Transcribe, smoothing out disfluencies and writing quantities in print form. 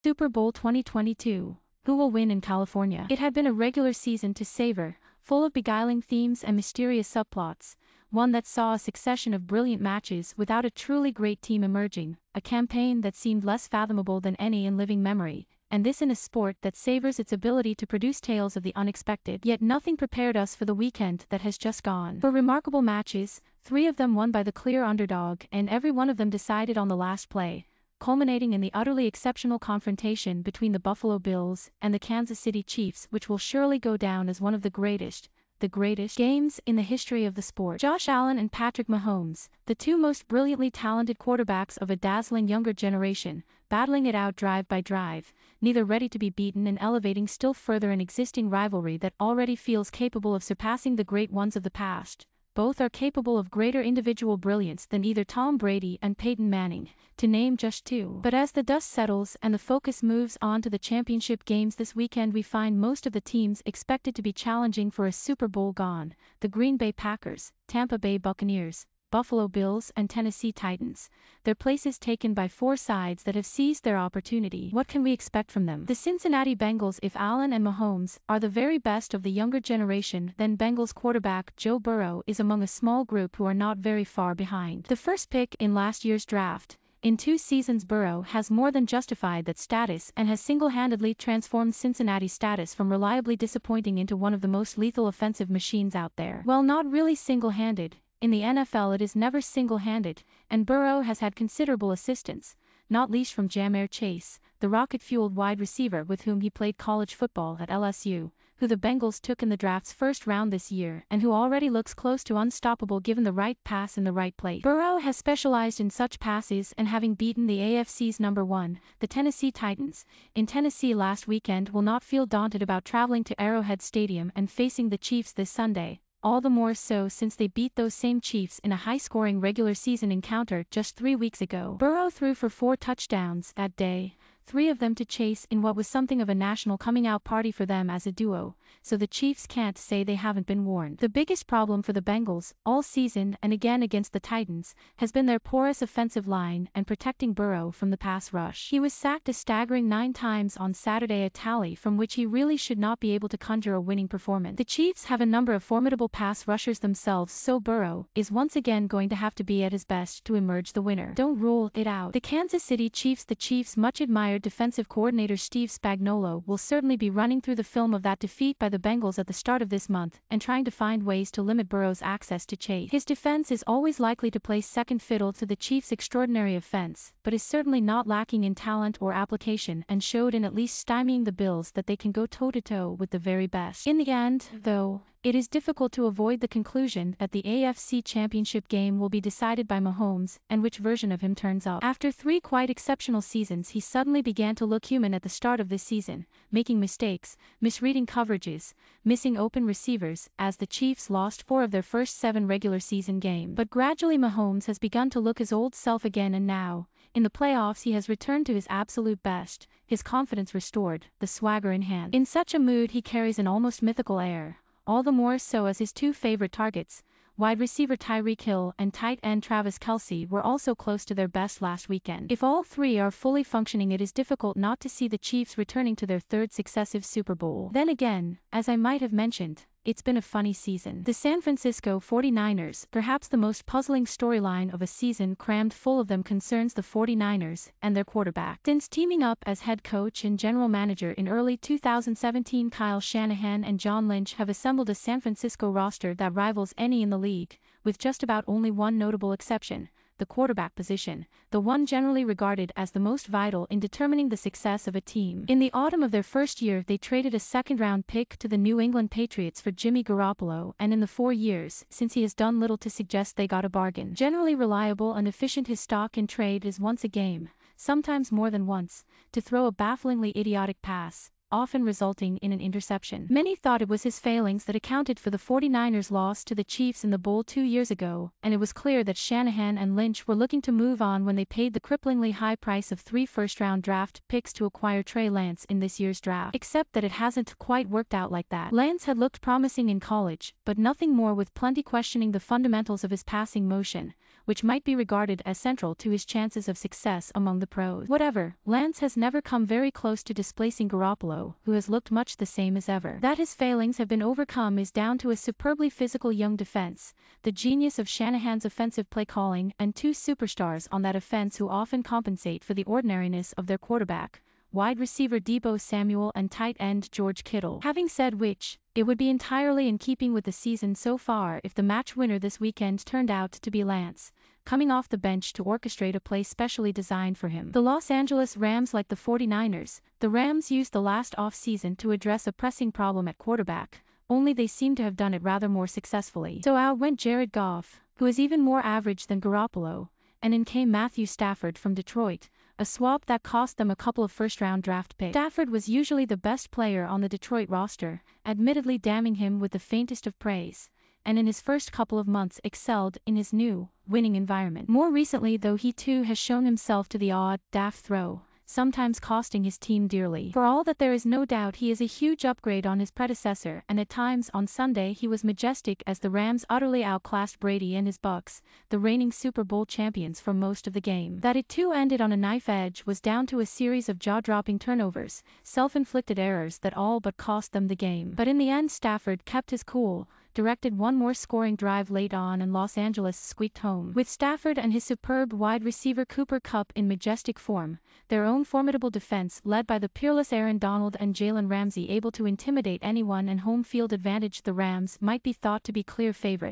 Super Bowl 2022. Who will win in California? It had been a regular season to savor, full of beguiling themes and mysterious subplots, one that saw a succession of brilliant matches without a truly great team emerging, a campaign that seemed less fathomable than any in living memory, and this in a sport that savors its ability to produce tales of the unexpected. Yet nothing prepared us for the weekend that has just gone. For remarkable matches, 3 of them won by the clear underdog, and every one of them decided on the last play, culminating in the utterly exceptional confrontation between the Buffalo Bills and the Kansas City Chiefs, which will surely go down as one of the greatest games in the history of the sport. Josh Allen and Patrick Mahomes, the 2 most brilliantly talented quarterbacks of a dazzling younger generation, battling it out drive by drive, neither ready to be beaten and elevating still further an existing rivalry that already feels capable of surpassing the great ones of the past. Both are capable of greater individual brilliance than either Tom Brady and Peyton Manning, to name just 2. But as the dust settles and the focus moves on to the championship games this weekend, we find most of the teams expected to be challenging for a Super Bowl gone: the Green Bay Packers, Tampa Bay Buccaneers, Buffalo Bills and Tennessee Titans, their places taken by 4 sides that have seized their opportunity. What can we expect from them? The Cincinnati Bengals. If Allen and Mahomes are the very best of the younger generation, then Bengals quarterback Joe Burrow is among a small group who are not very far behind. The first pick in last year's draft, in 2 seasons Burrow has more than justified that status and has single-handedly transformed Cincinnati's status from reliably disappointing into one of the most lethal offensive machines out there. Well, not really single-handed. In the NFL it is never single-handed, and Burrow has had considerable assistance, not least from Ja'Marr Chase, the rocket-fueled wide receiver with whom he played college football at LSU, who the Bengals took in the draft's first round this year and who already looks close to unstoppable given the right pass in the right place. Burrow has specialized in such passes, and having beaten the AFC's number 1, the Tennessee Titans, in Tennessee last weekend, will not feel daunted about traveling to Arrowhead Stadium and facing the Chiefs this Sunday. All the more so since they beat those same Chiefs in a high-scoring regular season encounter just 3 weeks ago. Burrow threw for 4 touchdowns that day, 3 of them to Chase in what was something of a national coming-out party for them as a duo, so the Chiefs can't say they haven't been warned. The biggest problem for the Bengals, all season and again against the Titans, has been their porous offensive line and protecting Burrow from the pass rush. He was sacked a staggering 9 times on Saturday, a tally from which he really should not be able to conjure a winning performance. The Chiefs have a number of formidable pass rushers themselves, so Burrow is once again going to have to be at his best to emerge the winner. Don't rule it out. The Kansas City Chiefs. The Chiefs' much-admired defensive coordinator Steve Spagnuolo will certainly be running through the film of that defeat by the Bengals at the start of this month and trying to find ways to limit Burrow's access to Chase. His defense is always likely to play second fiddle to the Chiefs' extraordinary offense, but is certainly not lacking in talent or application, and showed in at least stymying the Bills that they can go toe-to-toe with the very best. In the end, though, it is difficult to avoid the conclusion that the AFC Championship game will be decided by Mahomes and which version of him turns up. After 3 quite exceptional seasons, he suddenly began to look human at the start of this season, making mistakes, misreading coverages, missing open receivers, as the Chiefs lost 4 of their first 7 regular season games. But gradually Mahomes has begun to look his old self again, and now, in the playoffs, he has returned to his absolute best, his confidence restored, the swagger in hand. In such a mood he carries an almost mythical air, all the more so as his 2 favorite targets, wide receiver Tyreek Hill and tight end Travis Kelce, were also close to their best last weekend. If all 3 are fully functioning, it is difficult not to see the Chiefs returning to their 3rd successive Super Bowl. Then again, as I might have mentioned, it's been a funny season. The San Francisco 49ers, perhaps the most puzzling storyline of a season crammed full of them, concerns the 49ers and their quarterback. Since teaming up as head coach and general manager in early 2017, Kyle Shanahan and John Lynch have assembled a San Francisco roster that rivals any in the league, with just about only one notable exception: the quarterback position, the one generally regarded as the most vital in determining the success of a team. In the autumn of their first year, they traded a second-round pick to the New England Patriots for Jimmy Garoppolo, and in the 4 years since, he has done little to suggest they got a bargain. Generally reliable and efficient, his stock in trade is once a game, sometimes more than once, to throw a bafflingly idiotic pass, often resulting in an interception. Many thought it was his failings that accounted for the 49ers' loss to the Chiefs in the Bowl 2 years ago, and it was clear that Shanahan and Lynch were looking to move on when they paid the cripplingly high price of 3 first-round draft picks to acquire Trey Lance in this year's draft. Except that it hasn't quite worked out like that. Lance had looked promising in college, but nothing more, with plenty questioning the fundamentals of his passing motion, which might be regarded as central to his chances of success among the pros. Whatever, Lance has never come very close to displacing Garoppolo, who has looked much the same as ever. That his failings have been overcome is down to a superbly physical young defense, the genius of Shanahan's offensive play calling, and two superstars on that offense who often compensate for the ordinariness of their quarterback, wide receiver Deebo Samuel and tight end George Kittle. Having said which, it would be entirely in keeping with the season so far if the match winner this weekend turned out to be Lance, coming off the bench to orchestrate a play specially designed for him. The Los Angeles Rams, like the 49ers, the Rams used the last off-season to address a pressing problem at quarterback, only they seem to have done it rather more successfully. So out went Jared Goff, who is even more average than Garoppolo, and in came Matthew Stafford from Detroit, a swap that cost them a couple of first-round draft picks. Stafford was usually the best player on the Detroit roster, admittedly damning him with the faintest of praise, and in his first couple of months excelled in his new, winning environment. More recently though, he too has shown himself to the odd, daft throw, sometimes costing his team dearly. For all that there is no doubt he is a huge upgrade on his predecessor, and at times on Sunday he was majestic as the Rams utterly outclassed Brady and his Bucks, the reigning Super Bowl champions, for most of the game. That it too ended on a knife edge was down to a series of jaw-dropping turnovers, self-inflicted errors that all but cost them the game. But in the end Stafford kept his cool, directed one more scoring drive late on, and Los Angeles squeaked home. With Stafford and his superb wide receiver Cooper Kupp in majestic form, their own formidable defense led by the peerless Aaron Donald and Jalen Ramsey able to intimidate anyone, and home field advantage, the Rams might be thought to be clear favorite.